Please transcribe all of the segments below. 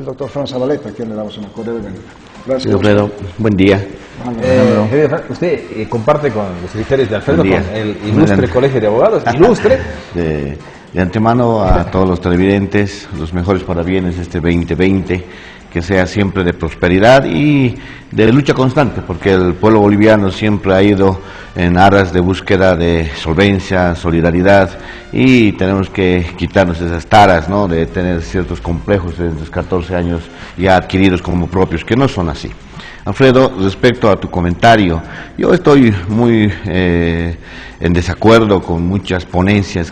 el doctor Fran Zabaleta, a quien le damos una cordial bienvenida. Gracias. Sí, Alfredo, buen día. Usted comparte con los criterios de Alfredo, con el ilustre Colegio de Abogados, ilustre. De antemano a todos los televidentes, los mejores parabienes este 2020, que sea siempre de prosperidad y de lucha constante, porque el pueblo boliviano siempre ha ido en aras de búsqueda de solvencia, solidaridad, y tenemos que quitarnos esas taras, ¿no?, de tener ciertos complejos en los 14 años ya adquiridos como propios, que no son así. Alfredo, respecto a tu comentario, yo estoy muy en desacuerdo con muchas ponencias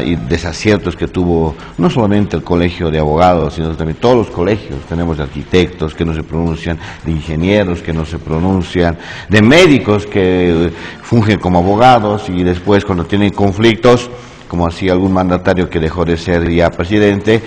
y desaciertos que tuvo no solamente el Colegio de Abogados, sino también todos los colegios. Tenemos de arquitectos que no se pronuncian, de ingenieros que no se pronuncian, de médicos que fungen como abogados y después cuando tienen conflictos, como así algún mandatario que dejó de ser ya presidente,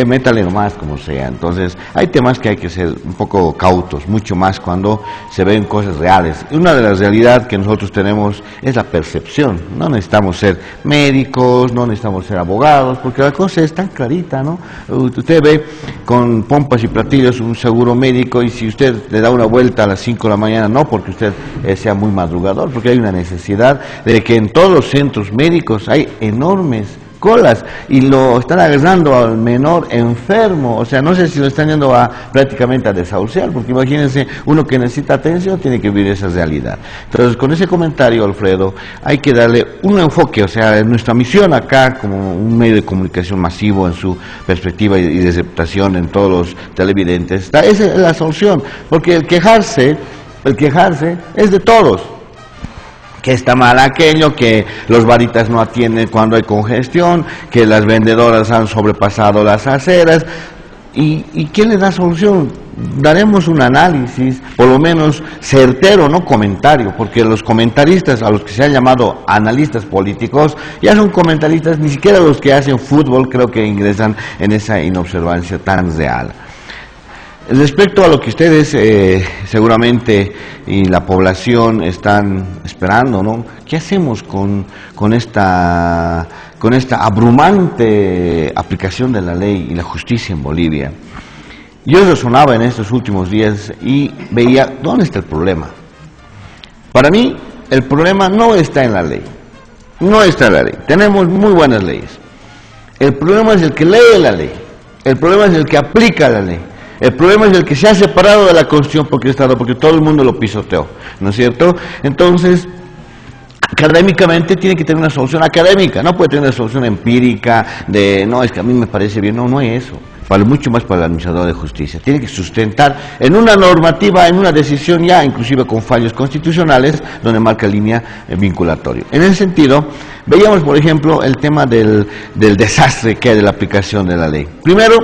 métale nomás como sea. Entonces, hay temas que hay que ser un poco cautos, mucho más cuando se ven cosas reales. Y una de las realidades que nosotros tenemos es la percepción. No necesitamos ser médicos, no necesitamos ser abogados, porque la cosa es tan clarita, ¿no? Usted ve con pompas y platillos un seguro médico y si usted le da una vuelta a las 5 de la mañana, no porque usted sea muy madrugador, porque hay una necesidad de que en todos los centros médicos hay enormes colas y lo están agarrando al menor enfermo, o sea, no sé si lo están yendo prácticamente a desahuciar, porque imagínense, uno que necesita atención tiene que vivir esa realidad. Entonces, con ese comentario, Alfredo, hay que darle un enfoque, o sea, nuestra misión acá, como un medio de comunicación masivo en su perspectiva y de aceptación en todos los televidentes, esa es la solución, porque el quejarse es de todos. Que está mal aquello, que los baritas no atienden cuando hay congestión, que las vendedoras han sobrepasado las aceras. ¿Y quién le da solución? Daremos un análisis, por lo menos certero, no comentario, porque los comentaristas, a los que se han llamado analistas políticos, ya son comentaristas, ni siquiera los que hacen fútbol creo que ingresan en esa inobservancia tan real. Respecto a lo que ustedes seguramente y la población están esperando, ¿no? ¿Qué hacemos con esta abrumante aplicación de la ley y la justicia en Bolivia? Yo razonaba en estos últimos días y veía, ¿dónde está el problema? Para mí, el problema no está en la ley. No está en la ley. Tenemos muy buenas leyes. El problema es el que lee la ley. El problema es el que aplica la ley. El problema es el que se ha separado de la Constitución porque todo el mundo lo pisoteó, ¿no es cierto? Entonces, académicamente tiene que tener una solución académica, no puede tener una solución empírica no, es que a mí me parece bien, no es eso. Vale mucho más para el administrador de justicia. Tiene que sustentar en una normativa, en una decisión ya, inclusive con fallos constitucionales, donde marca línea vinculatoria. En ese sentido, veíamos, por ejemplo, el tema del desastre que hay de la aplicación de la ley. Primero,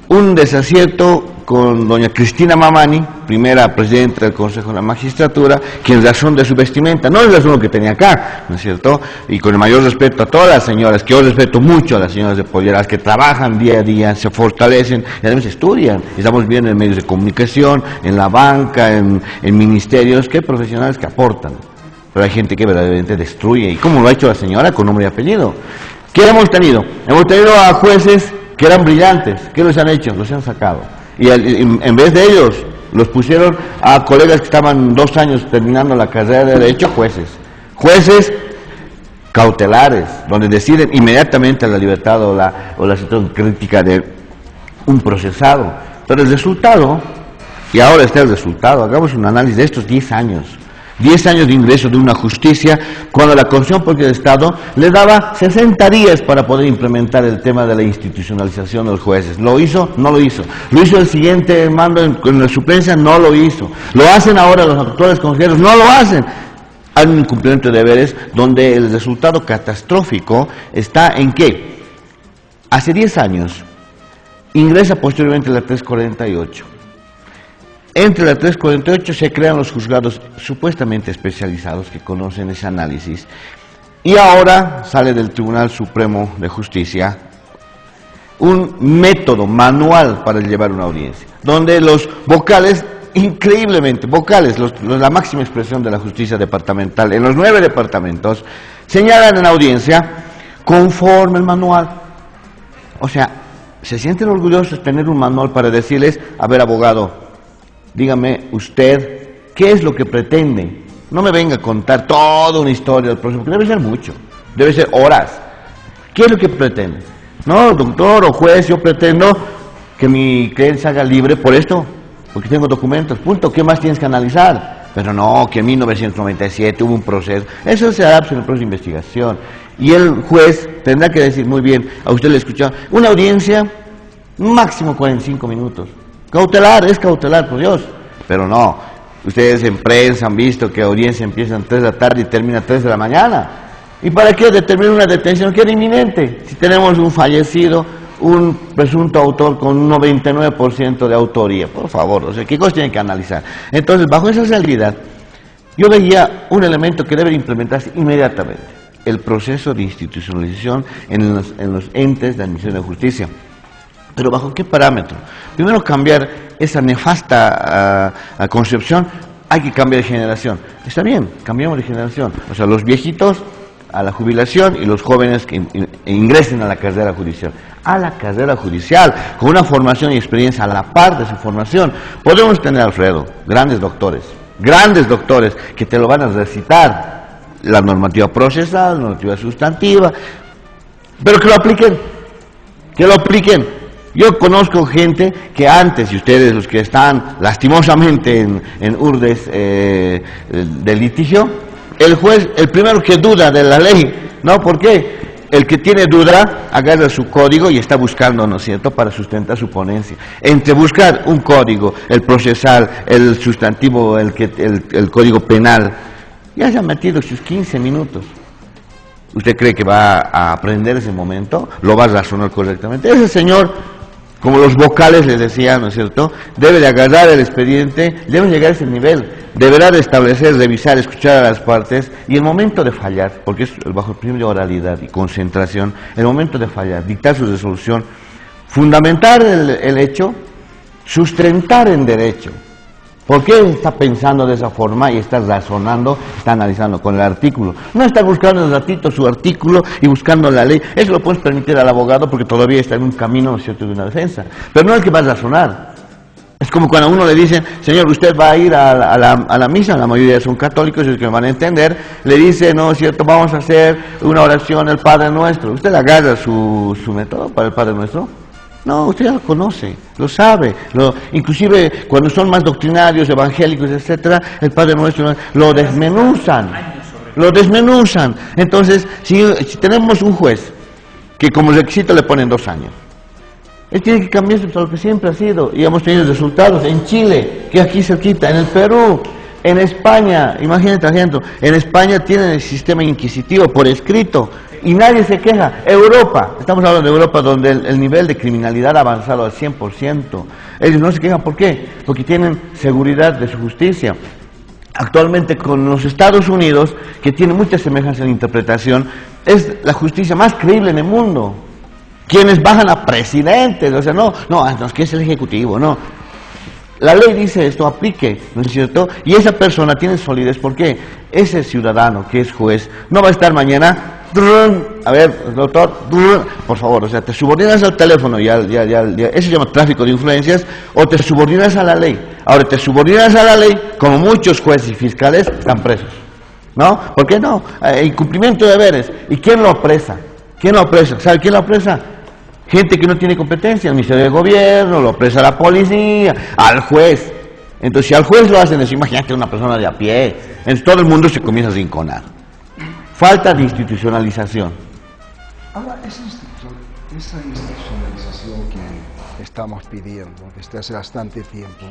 un desacierto con doña Cristina Mamani, primera presidenta del Consejo de la Magistratura, que en razón de su vestimenta, no en razón de lo que tenía acá, ¿no es cierto? Y con el mayor respeto a todas las señoras, que yo respeto mucho a las señoras de Polleras, que trabajan día a día, se fortalecen y además estudian. Estamos viendo en medios de comunicación, en la banca, en ministerios, que hay profesionales que aportan. Pero hay gente que verdaderamente destruye. ¿Y cómo lo ha hecho la señora? Con nombre y apellido. ¿Qué hemos tenido? Hemos tenido a jueces que eran brillantes. ¿Qué los han hecho? Los han sacado. Y en vez de ellos, los pusieron a colegas que estaban 2 años terminando la carrera de Derecho, jueces cautelares, donde deciden inmediatamente la libertad o la situación crítica de un procesado. Pero el resultado, y ahora está el resultado, hagamos un análisis de estos 10 años. 10 años de ingreso de una justicia, cuando la Constitución Política del Estado le daba 60 días para poder implementar el tema de la institucionalización de los jueces. ¿Lo hizo? No lo hizo. ¿Lo hizo el siguiente mando en la suplencia? No lo hizo. ¿Lo hacen ahora los actuales consejeros? No lo hacen. Hay un incumplimiento de deberes donde el resultado catastrófico está en que hace 10 años ingresa posteriormente la 348. Entre la 348 se crean los juzgados supuestamente especializados que conocen ese análisis y ahora sale del Tribunal Supremo de Justicia un método manual para llevar una audiencia, donde los vocales, increíblemente, la máxima expresión de la justicia departamental en los 9 departamentos, señalan en audiencia conforme el manual. O sea, se sienten orgullosos de tener un manual para decirles, a ver, abogado, dígame usted, ¿qué es lo que pretende? No me venga a contar toda una historia del proceso, porque debe ser mucho, debe ser horas. ¿Qué es lo que pretende? No, doctor o juez, yo pretendo que mi cliente salga libre por esto, porque tengo documentos, punto. ¿Qué más tienes que analizar? Pero no, que en 1997 hubo un proceso. Eso se adapta en el proceso de investigación. Y el juez tendrá que decir, muy bien, a usted le escuchó, una audiencia, máximo 45 minutos. Cautelar, es cautelar, por Dios. Pero no, ustedes en prensa han visto que la audiencia empieza a 3 de la tarde y termina a 3 de la mañana. ¿Y para qué determinar una detención que era inminente? Si tenemos un fallecido, un presunto autor con un 99% de autoría, por favor, o sea, ¿qué cosas tienen que analizar? Entonces, bajo esa realidad, yo veía un elemento que debe implementarse inmediatamente, el proceso de institucionalización en los entes de administración de justicia. ¿Pero bajo qué parámetro? Primero, cambiar esa nefasta concepción, hay que cambiar de generación. Está bien, cambiamos de generación, o sea, los viejitos a la jubilación y los jóvenes que ingresen a la carrera judicial. A la carrera judicial, con una formación y experiencia a la par de su formación. Podemos tener, Alfredo, grandes doctores, que te lo van a recitar, la normativa procesal, la normativa sustantiva, pero que lo apliquen. Yo conozco gente que antes, y ustedes los que están lastimosamente en urdes de litigio, el juez, el primero que duda de la ley, ¿no? ¿Por qué? El que tiene duda agarra su código y está buscando, ¿no es cierto?, para sustentar su ponencia. Entre buscar un código, el procesal, el sustantivo, el código penal, ya se ha metido sus 15 minutos. ¿Usted cree que va a aprender ese momento? ¿Lo va a razonar correctamente? Ese señor, como los vocales les decía, ¿no es cierto?, debe de agarrar el expediente, debe llegar a ese nivel, deberá de establecer, revisar, escuchar a las partes, y el momento de fallar, porque es bajo el principio de oralidad y concentración, el momento de fallar, dictar su resolución, fundamentar el hecho, sustentar en derecho. ¿Por qué está pensando de esa forma y está razonando, está analizando con el artículo? No está buscando el ratito su artículo y buscando la ley. Eso lo puedes permitir al abogado porque todavía está en un camino, ¿no es cierto?, de una defensa. Pero no es que va a razonar. Es como cuando a uno le dicen, señor, usted va a ir a la misa, la mayoría son católicos y los que me van a entender, le dice, no es cierto, vamos a hacer una oración al Padre Nuestro. ¿Usted agarra su método para el Padre Nuestro? No, usted ya lo conoce, lo sabe, inclusive cuando son más doctrinarios, evangélicos, etcétera, el Padre Nuestro lo desmenuzan. Entonces, si tenemos un juez que como requisito le ponen 2 años, él tiene que cambiarse por lo que siempre ha sido, y hemos tenido resultados en Chile, que aquí cerquita, en el Perú, en España, imagínate, ejemplo, en España tienen el sistema inquisitivo por escrito, y nadie se queja. Europa, estamos hablando de Europa, donde el nivel de criminalidad ha avanzado al 100%. Ellos no se quejan, ¿por qué? Porque tienen seguridad de su justicia. Actualmente con los Estados Unidos, que tiene mucha semejanza en interpretación, es la justicia más creíble en el mundo. Quienes bajan a presidentes, o sea, no, es que es el ejecutivo, no. La ley dice esto, aplique, ¿no es cierto? Y esa persona tiene solidez, ¿por qué? Ese ciudadano que es juez no va a estar mañana, a ver, doctor, por favor, o sea, te subordinas al teléfono, eso se llama tráfico de influencias, o te subordinas a la ley. Ahora, te subordinas a la ley, como muchos jueces y fiscales están presos, ¿no? ¿Por qué no? Incumplimiento de deberes. ¿Y quién lo apresa? ¿Sabe quién lo apresa? Gente que no tiene competencia, el Ministerio de Gobierno, lo apresa la policía, al juez. Entonces, si al juez lo hacen eso, imagínate una persona de a pie, entonces todo el mundo se comienza a rinconar. Falta de institucionalización. Ahora, esa institucionalización que estamos pidiendo desde hace bastante tiempo,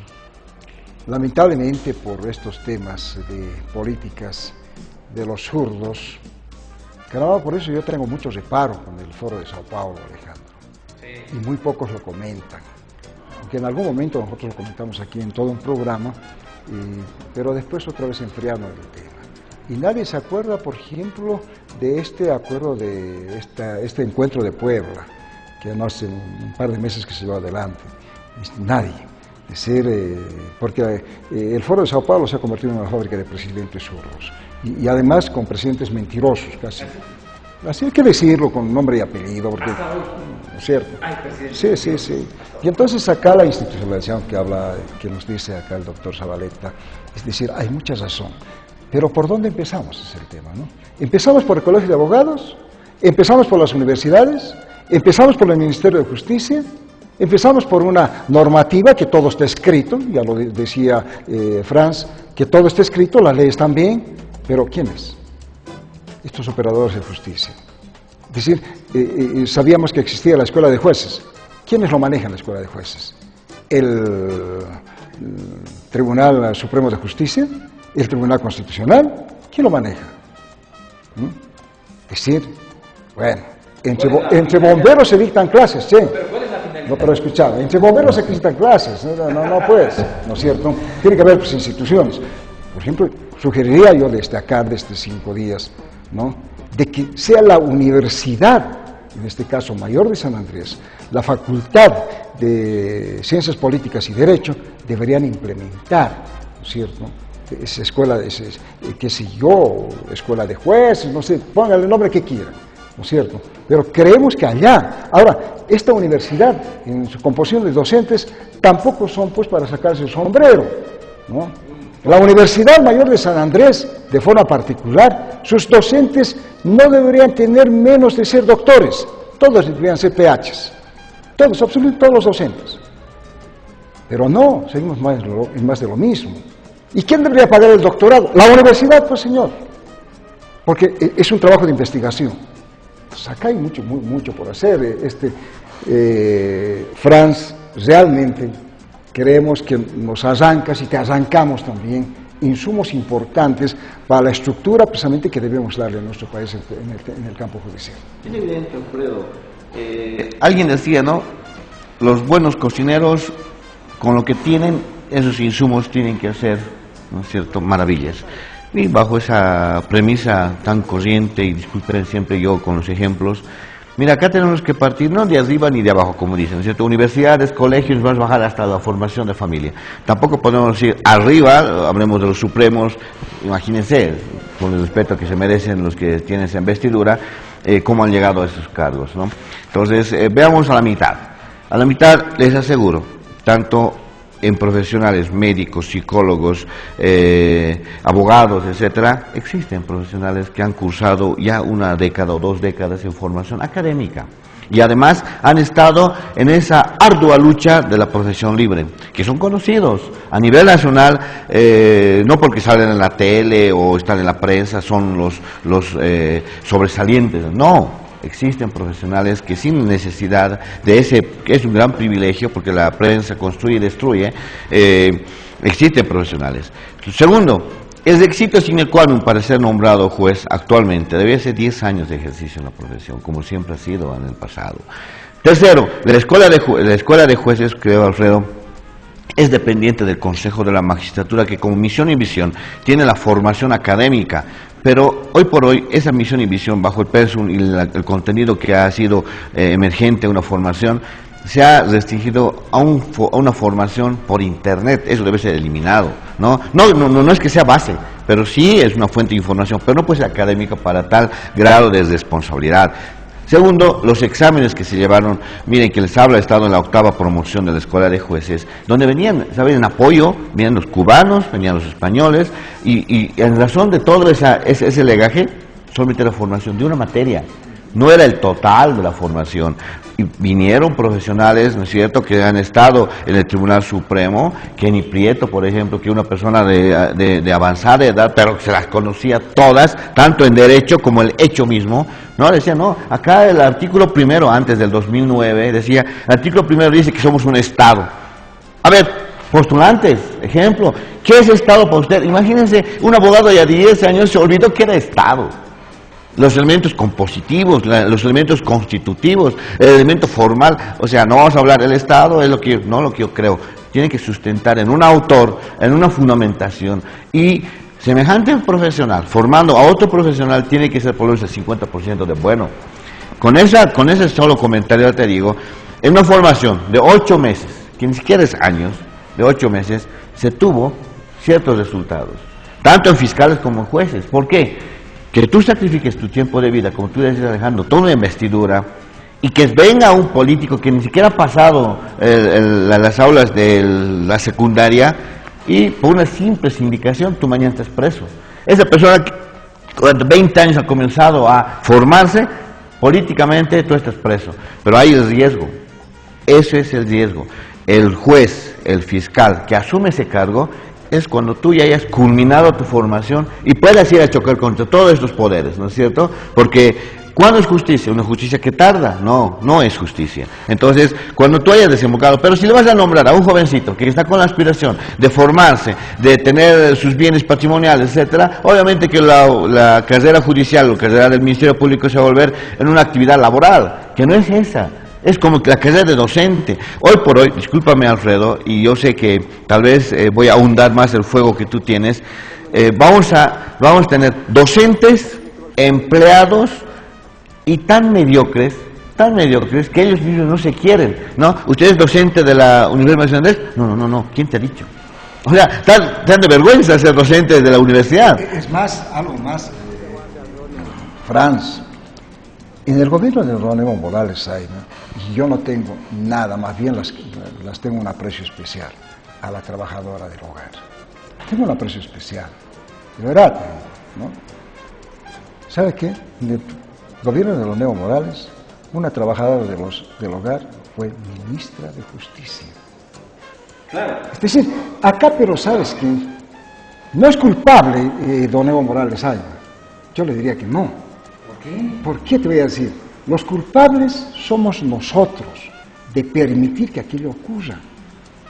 lamentablemente por estos temas de políticas de los zurdos, caramba, por eso yo tengo mucho reparo con el Foro de Sao Paulo, Alejandro. Y muy pocos lo comentan, aunque en algún momento nosotros lo comentamos aquí en todo un programa, pero después otra vez enfriamos el tema. Y nadie se acuerda, por ejemplo, de este acuerdo, de este encuentro de Puebla, que no hace un par de meses que se llevó adelante. Nadie. Porque el Foro de Sao Paulo se ha convertido en una fábrica de presidentes zurdos, y además con presidentes mentirosos casi. Así hay que decirlo con nombre y apellido, porque, ¿no es cierto? Sí, sí, sí. Y entonces acá la institucionalización que nos dice acá el doctor Zabaleta, es decir, hay mucha razón. Pero ¿por dónde empezamos? Es el tema, ¿no? Empezamos por el Colegio de Abogados, empezamos por las universidades, empezamos por el Ministerio de Justicia, empezamos por una normativa que todo está escrito, ya lo decía Franz, que todo está escrito, las leyes también, pero ¿quiénes? Estos operadores de justicia. Es decir, sabíamos que existía la Escuela de Jueces. ¿Quiénes lo manejan la Escuela de Jueces? El Tribunal Supremo de Justicia, el Tribunal Constitucional, ¿quién lo maneja? Es decir, bueno, entre bomberos se dictan clases, ¿sí? No, pero escuchad, entre bomberos se dictan clases, no puedes, ¿no es cierto? Tiene que haber pues, instituciones. Por ejemplo, sugeriría yo destacar de estos 5 días, ¿no?, de que sea la universidad, en este caso Mayor de San Andrés, la Facultad de Ciencias Políticas y Derecho, deberían implementar, ¿no es cierto?, esa escuela, qué sé yo, escuela de jueces, no sé, pónganle el nombre que quieran, ¿no es cierto? Pero creemos que allá, ahora, esta universidad, en su composición de docentes, tampoco son pues para sacarse el sombrero, ¿no? La Universidad Mayor de San Andrés, de forma particular, sus docentes no deberían tener menos de ser doctores, todos deberían ser PHs, todos, absolutamente todos los docentes. Pero no, seguimos más de lo mismo. ¿Y quién debería pagar el doctorado? La universidad, pues señor, porque es un trabajo de investigación. Pues acá hay mucho por hacer. Franz, realmente creemos que nos arrancas y te arrancamos también insumos importantes para la estructura precisamente que debemos darle a nuestro país en el campo judicial. Es evidente, Alfredo. Alguien decía, ¿no? Los buenos cocineros, con lo que tienen, esos insumos tienen que hacer, ¿no es cierto?, maravillas. Y bajo esa premisa tan corriente, y disculpen siempre yo con los ejemplos, mira, acá tenemos que partir no de arriba ni de abajo, como dicen, ¿no es cierto? Universidades, colegios, vamos a bajar hasta la formación de familia. Tampoco podemos decir arriba, hablemos de los supremos, imagínense, con el respeto que se merecen los que tienen esa investidura, cómo han llegado a esos cargos, ¿no? Entonces, veamos a la mitad. A la mitad, les aseguro, tanto en profesionales, médicos, psicólogos, abogados, etcétera, existen profesionales que han cursado ya 1 década o 2 décadas en formación académica y además han estado en esa ardua lucha de la profesión libre, que son conocidos a nivel nacional, no porque salen en la tele o están en la prensa, son los sobresalientes, no. Existen profesionales que sin necesidad de ese, que es un gran privilegio porque la prensa construye y destruye, existen profesionales. Segundo, el requisito sine qua non para ser nombrado juez actualmente debe ser 10 años de ejercicio en la profesión, como siempre ha sido en el pasado. Tercero, la escuela de jueces, creo, Alfredo, es dependiente del Consejo de la Magistratura, que como misión y visión tiene la formación académica, pero hoy por hoy esa misión y visión bajo el pensum y el contenido que ha sido emergente, una formación, se ha restringido a una formación por internet. Eso debe ser eliminado, ¿no? No es que sea base, pero sí es una fuente de información, pero no puede ser académica para tal grado de responsabilidad. Segundo, los exámenes que se llevaron, miren que les habla, he estado en la 8ª promoción de la Escuela de Jueces, donde venían, ¿saben?, en apoyo, venían los cubanos, venían los españoles, y en razón de todo ese legaje, solamente la formación de una materia, no era el total de la formación. Y vinieron profesionales, ¿no es cierto?, que han estado en el Tribunal Supremo, Kenny Prieto, por ejemplo, que una persona de avanzada edad, pero que se las conocía todas, tanto en derecho como el hecho mismo, ¿no? Decía, no, acá el artículo 1, antes del 2009, decía, el artículo 1 dice que somos un Estado. A ver, postulantes, ejemplo, ¿qué es Estado para usted? Imagínense, un abogado ya de 10 años se olvidó que era Estado. Los elementos compositivos, los elementos constitutivos, el elemento formal, o sea, no vamos a hablar del Estado, es lo que yo creo, tiene que sustentar en un autor, en una fundamentación, y semejante profesional, formando a otro profesional, tiene que ser por lo menos el 50% de bueno. Con ese solo comentario te digo, en una formación de 8 meses, que ni siquiera es años, de 8 meses, se tuvo ciertos resultados, tanto en fiscales como en jueces. ¿Por qué? que tú sacrifiques tu tiempo de vida, como tú dices, Alejandro, toda una investidura, y que venga un político que ni siquiera ha pasado las aulas de la secundaria, y por una simple sindicación tú mañana estás preso. Esa persona que durante 20 años ha comenzado a formarse, políticamente tú estás preso. Pero hay el riesgo, ese es el riesgo. El juez, el fiscal que asume ese cargo, es cuando tú ya hayas culminado tu formación y puedas ir a chocar contra todos estos poderes, ¿no es cierto? Porque ¿cuándo es justicia? ¿Una justicia que tarda? No, no es justicia. Entonces, cuando tú hayas desembocado, pero si le vas a nombrar a un jovencito que está con la aspiración de formarse, de tener sus bienes patrimoniales, etcétera, obviamente que la carrera judicial o carrera del Ministerio Público se va a volver en una actividad laboral, que no es esa. Es como que la carrera de docente. Hoy por hoy, discúlpame Alfredo, y yo sé que tal vez voy a ahondar más el fuego que tú tienes, vamos a tener docentes, empleados y tan mediocres que ellos mismos no se quieren, ¿no? ¿Usted es docente de la Universidad Nacional? No, ¿quién te ha dicho? O sea, tan de vergüenza ser docente de la universidad. Es más, algo más, Franz, en el gobierno de don Evo Morales Saima, yo no tengo nada, más bien las tengo un aprecio especial a la trabajadora del hogar. Tengo un aprecio especial, de verdad, ¿no? ¿Sabe qué? En el gobierno de don Evo Morales, una trabajadora del hogar fue ministra de Justicia. Claro. Es decir, acá, pero ¿sabes qué? No es culpable don Evo Morales Saima. Yo le diría que no. ¿Por qué? ¿Por qué te voy a decir? Los culpables somos nosotros de permitir que aquello ocurra.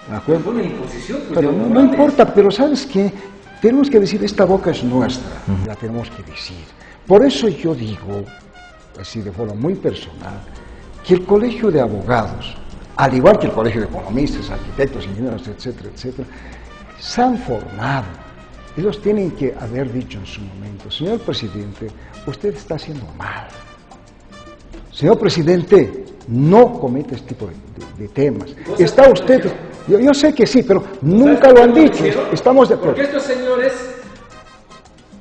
¿De acuerdo? Fue una imposición. Pero no importa, pero ¿sabes qué? Tenemos que decir, esta boca es nuestra, la tenemos que decir. Por eso yo digo, así de forma muy personal, que el colegio de abogados, al igual que el colegio de economistas, arquitectos, ingenieros, etcétera, etcétera, se han formado. Ellos tienen que haber dicho en su momento, señor presidente, usted está haciendo mal. Señor presidente, no cometa este tipo de temas. Está usted, yo sé que sí, pero nunca lo han dicho. Estamos de acuerdo. Porque estos señores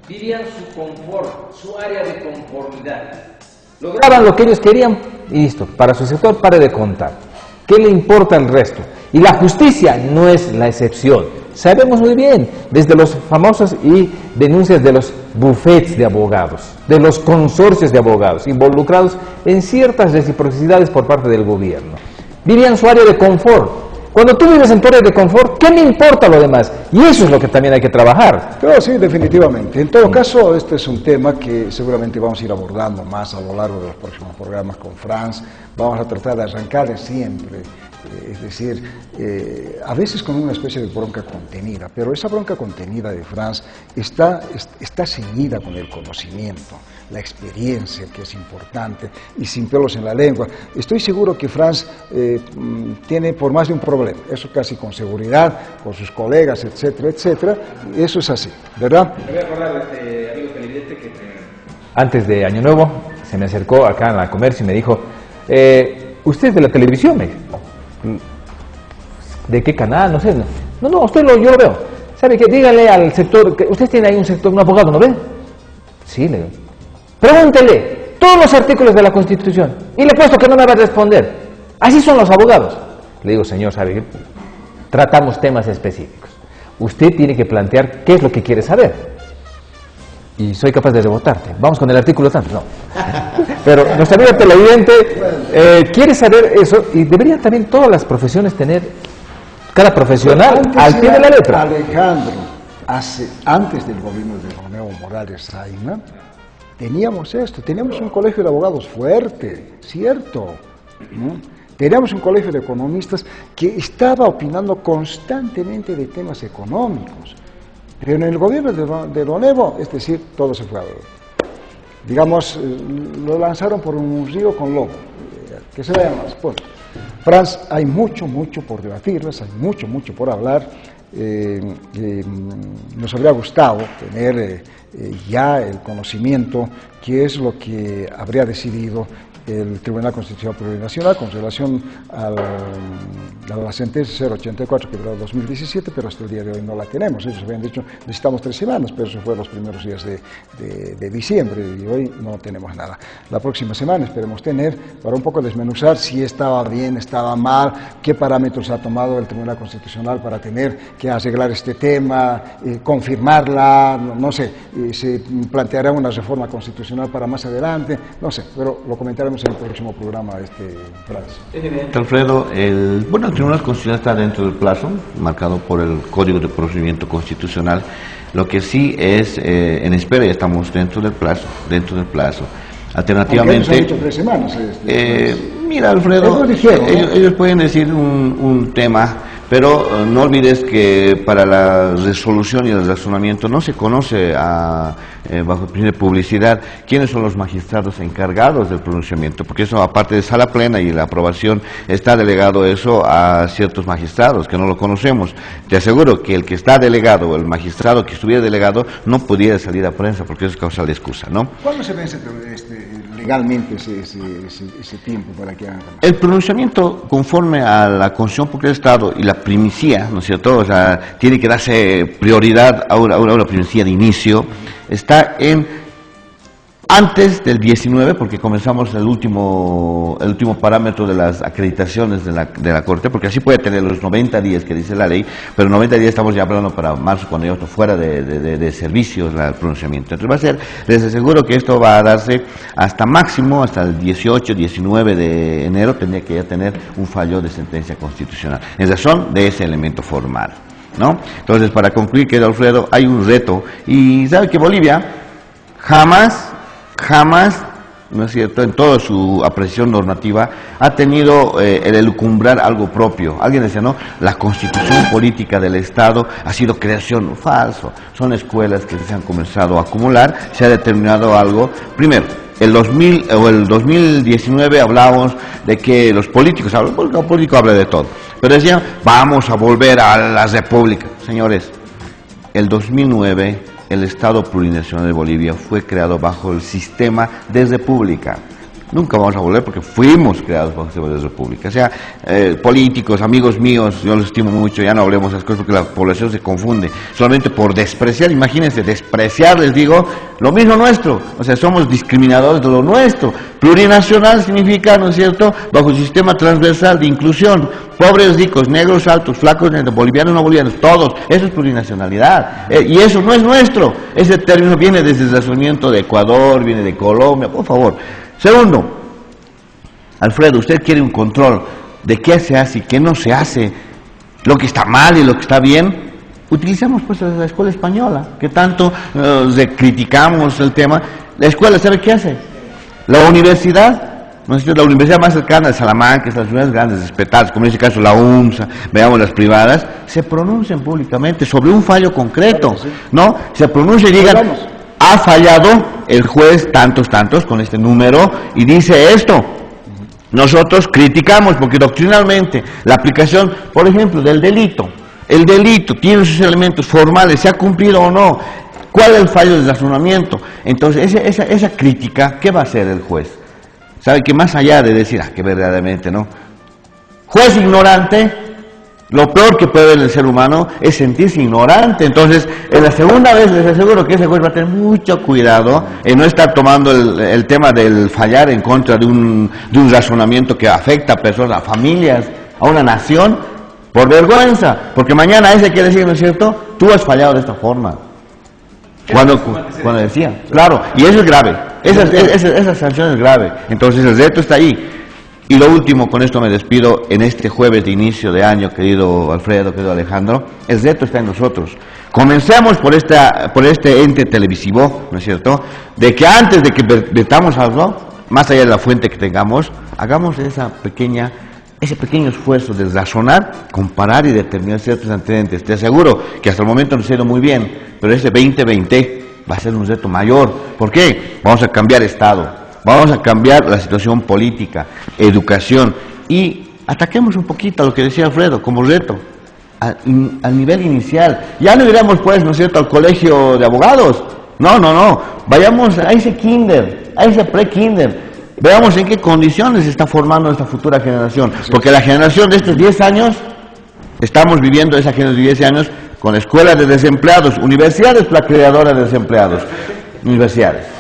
vivían su confort, su área de conformidad. Lograban lo que ellos querían y listo. Para su sector, pare de contar. ¿Qué le importa el resto? Y la justicia no es la excepción. Sabemos muy bien, desde los famosos y denuncias de los bufetes de abogados, de los consorcios de abogados, involucrados en ciertas reciprocidades por parte del gobierno. Vivían su área de confort. Cuando tú vives en tu área de confort, ¿qué me importa lo demás? Y eso es lo que también hay que trabajar. Pero sí, definitivamente. En todo caso, este es un tema que seguramente vamos a ir abordando más a lo largo de los próximos programas con Franz. Vamos a tratar de arrancar de siempre. Es decir, a veces con una especie de bronca contenida, pero esa bronca contenida de Franz está ceñida con el conocimiento, la experiencia, que es importante, y sin pelos en la lengua. Estoy seguro que Franz tiene por más de un problema, eso casi con seguridad, con sus colegas, etcétera, etcétera, eso es así, ¿verdad? Me voy a acordar de este amigo televidente que Antes de Año Nuevo, se me acercó acá en la Comercio y me dijo, ¿usted es de la televisión? Me dijo. ¿De qué canal? No sé. No, yo lo veo. ¿Sabe qué? Dígale al sector, que usted tiene ahí un sector, un abogado, ¿no ve? Sí, le digo. Pregúntele todos los artículos de la Constitución y le he puesto que no me va a responder. Así son los abogados. Le digo, señor, ¿sabe qué? Tratamos temas específicos. Usted tiene que plantear qué es lo que quiere saber. Y soy capaz de rebotarte. Vamos con el artículo tanto. No. Pero nuestro amigo televidente quiere saber eso y deberían también todas las profesiones tener, cada profesional al pie de la letra. Alejandro, antes del gobierno de don Evo Morales Saima, teníamos un colegio de abogados fuerte, ¿cierto? ¿No? Teníamos un colegio de economistas que estaba opinando constantemente de temas económicos. Pero en el gobierno de don Evo, es decir, todo se fue a... Digamos, lo lanzaron por un río con lobo, que se vea más. Pues, Franz, hay mucho por debatirles, hay mucho por hablar. Nos habría gustado tener ya el conocimiento, qué es lo que habría decidido el Tribunal Constitucional Plurinacional con relación a la sentencia 084 que duró 2017, pero hasta el día de hoy no la tenemos. Ellos habían dicho necesitamos 3 semanas, pero eso fue los primeros días de diciembre y hoy no tenemos nada. La próxima semana esperemos tener para un poco desmenuzar si estaba bien, estaba mal, qué parámetros ha tomado el Tribunal Constitucional para tener que arreglar este tema, confirmarla, no sé, se planteará una reforma constitucional para más adelante, no sé, pero lo comentaremos en el próximo programa, Francis. Alfredo, el Tribunal Constitucional está dentro del plazo marcado por el Código de Procedimiento Constitucional. Lo que sí es en espera, ya estamos dentro del plazo. Alternativamente, han dicho 3 semanas. Mira, Alfredo, ellos pueden decir un tema, pero no olvides que para la resolución y el razonamiento no se conoce bajo el principio de publicidad quiénes son los magistrados encargados del pronunciamiento, porque eso, aparte de sala plena y la aprobación, está delegado eso a ciertos magistrados que no lo conocemos. Te aseguro que el que está delegado, el magistrado que estuviera delegado, no pudiera salir a prensa porque eso es causal de excusa, ¿no? ¿Cuándo se vence legalmente ese tiempo para que hagan? El pronunciamiento, conforme a la Constitución Popular del Estado y la primicía, ¿no es cierto? O sea, tiene que darse prioridad a una primicía de inicio, está antes del 19, porque comenzamos el último parámetro de las acreditaciones de la Corte, porque así puede tener los 90 días que dice la ley, pero 90 días estamos ya hablando para marzo, cuando ya está fuera de servicios el pronunciamiento. Entonces les aseguro que esto va a darse hasta el 18, 19 de enero, tendría que ya tener un fallo de sentencia constitucional, en razón de ese elemento formal, ¿no? Entonces, para concluir, querido Alfredo, hay un reto, y sabe que Bolivia jamás, ¿no es cierto?, en toda su apreciación normativa, ha tenido el elucumbrar algo propio. Alguien decía, no, la constitución política del Estado ha sido creación. Falso. Son escuelas que se han comenzado a acumular, se ha determinado algo. Primero, el 2019 hablábamos de que los políticos, el político habla de todo, pero decían, vamos a volver a la república. Señores, el 2009... el Estado Plurinacional de Bolivia fue creado bajo el sistema de república. Nunca vamos a volver porque fuimos creados bajo el sistema de república. O sea, políticos, amigos míos, yo los estimo mucho, ya no hablemos de esas cosas porque la población se confunde. Solamente por despreciar, imagínense, despreciar, les digo, lo mismo nuestro. O sea, somos discriminadores de lo nuestro. Plurinacional significa, ¿no es cierto?, bajo el sistema transversal de inclusión. Pobres, ricos, negros, altos, flacos, bolivianos, no bolivianos, todos. Eso es plurinacionalidad. Y eso no es nuestro. Ese término viene desde el razonamiento de Ecuador, viene de Colombia, por favor. Segundo, Alfredo, usted quiere un control de qué se hace y qué no se hace, lo que está mal y lo que está bien. Utilicemos pues la escuela española, que tanto criticamos el tema. La escuela, ¿sabe qué hace? La universidad. ¿No es cierto? La universidad más cercana de Salamanca, las universidades grandes, respetadas, como en este caso la UNSA, veamos las privadas, se pronuncian públicamente sobre un fallo concreto, ¿no? Se pronuncia y digan, ha fallado el juez tantos, con este número, y dice esto. Nosotros criticamos, porque doctrinalmente la aplicación, por ejemplo, del delito, el delito tiene sus elementos formales, ¿se ha cumplido o no? ¿Cuál es el fallo del razonamiento? Entonces, esa crítica, ¿qué va a hacer el juez? ¿Sabe que más allá de decir, que verdaderamente no? Juez ignorante, lo peor que puede ver el ser humano es sentirse ignorante. Entonces, en la segunda vez les aseguro que ese juez va a tener mucho cuidado en no estar tomando el tema del fallar en contra de un razonamiento que afecta a personas, a familias, a una nación, por vergüenza. Porque mañana ese quiere decir, ¿no es cierto?, tú has fallado de esta forma. Cuando decían, claro, y eso es grave, esa sanción es grave. Entonces el reto está ahí. Y lo último, con esto me despido, en este jueves de inicio de año, querido Alfredo, querido Alejandro, el reto está en nosotros. Comencemos por este ente televisivo, ¿no es cierto?, de que antes de que vertamos algo, más allá de la fuente que tengamos, hagamos ese pequeño esfuerzo de razonar, comparar y determinar ciertos antecedentes. Te aseguro que hasta el momento nos ha ido muy bien, pero ese 2020 va a ser un reto mayor. ¿Por qué? Vamos a cambiar Estado, vamos a cambiar la situación política, educación, y ataquemos un poquito a lo que decía Alfredo como reto, al nivel inicial. Ya no iremos pues, ¿no es cierto?, al colegio de abogados. No, vayamos a ese kinder, a ese pre-kinder. veamos en qué condiciones se está formando esta futura generación. Porque la generación de estos 10 años, estamos viviendo esa generación de 10 años con escuelas de desempleados, universidades la creadora de desempleados, universidades.